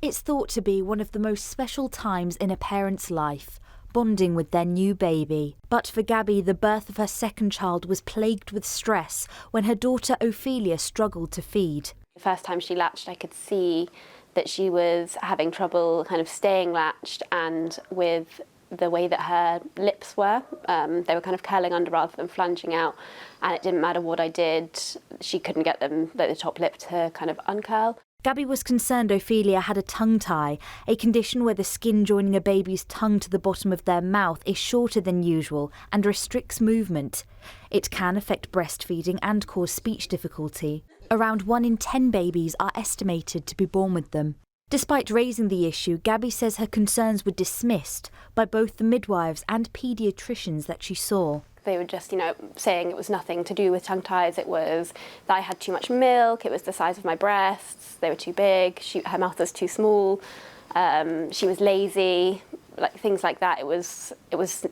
It's thought to be one of the most special times in a parent's life, bonding with their new baby. But for Gabby, the birth of her second child was plagued with stress when her daughter Ophelia struggled to feed. The first time she latched, I could see that she was having trouble kind of staying latched, and with the way that her lips were, they were kind of curling under rather than flanging out, and it didn't matter what I did, she couldn't get them, the top lip to kind of uncurl. Gabby was concerned Ophelia had a tongue tie, a condition where the skin joining a baby's tongue to the bottom of their mouth is shorter than usual and restricts movement. It can affect breastfeeding and cause speech difficulty. Around 1 in 10 babies are estimated to be born with them. Despite raising the issue, Gabby says her concerns were dismissed by both the midwives and paediatricians that she saw. They were just, saying it was nothing to do with tongue ties. It was that I had too much milk, it was the size of my breasts, they were too big, her mouth was too small, she was lazy, like things like that. It was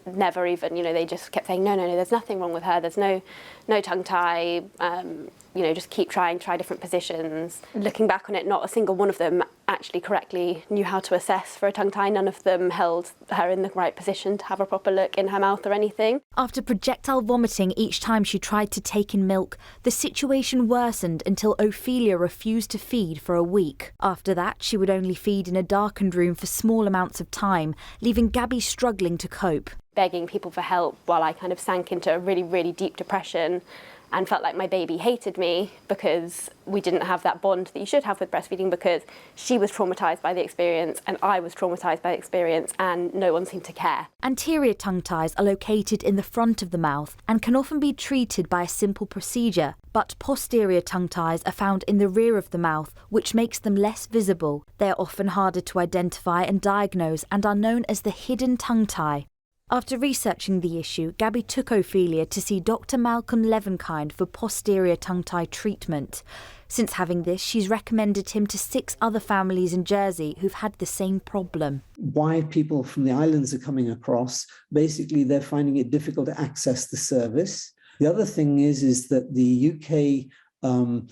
never even, they just kept saying, no, there's nothing wrong with her, there's no tongue tie, just keep try different positions. Looking back on it, not a single one of them actually correctly knew how to assess for a tongue tie. None of them held her in the right position to have a proper look in her mouth or anything. After projectile vomiting each time she tried to take in milk, the situation worsened until Ophelia refused to feed for a week. After that, she would only feed in a darkened room for small amounts of time, leaving Gabby struggling to cope. Begging people for help while I kind of sank into a really, really deep depression and felt like my baby hated me because we didn't have that bond that you should have with breastfeeding, because she was traumatised by the experience and I was traumatised by the experience, and no one seemed to care. Anterior tongue ties are located in the front of the mouth and can often be treated by a simple procedure, but posterior tongue ties are found in the rear of the mouth, which makes them less visible. They are often harder to identify and diagnose and are known as the hidden tongue tie. After researching the issue, Gabby took Ophelia to see Dr. Malcolm Levenkind for posterior tongue tie treatment. Since having this, she's recommended him to 6 other families in Jersey who've had the same problem. Why people from the islands are coming across, basically they're finding it difficult to access the service. The other thing is that the UK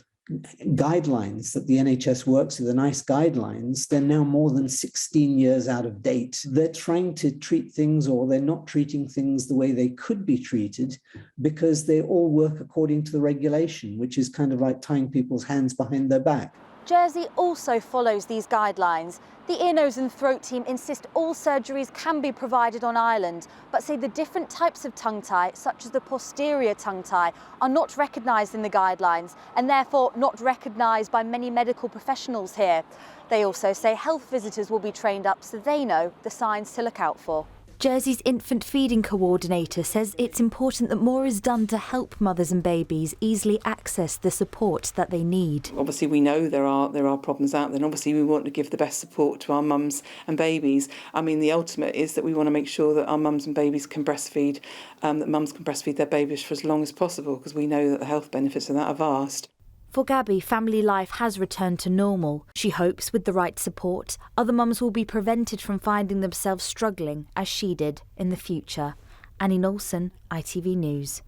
guidelines that the NHS works with, the NICE guidelines, they're now more than 16 years out of date. They're trying to treat things, or they're not treating things the way they could be treated, because they all work according to the regulation, which is kind of like tying people's hands behind their back. Jersey also follows these guidelines. The ear, nose and throat team insist all surgeries can be provided on island, but say the different types of tongue tie, such as the posterior tongue tie, are not recognised in the guidelines and therefore not recognised by many medical professionals here. They also say health visitors will be trained up so they know the signs to look out for. Jersey's infant feeding coordinator says it's important that more is done to help mothers and babies easily access the support that they need. Obviously, we know there are problems out there, and obviously we want to give the best support to our mums and babies. I mean, the ultimate is that we want to make sure that our mums and babies can breastfeed, that mums can breastfeed their babies for as long as possible, because we know that the health benefits of that are vast. For Gabby, family life has returned to normal. She hopes with the right support, other mums will be prevented from finding themselves struggling as she did in the future. Annie Knowlson, ITV News.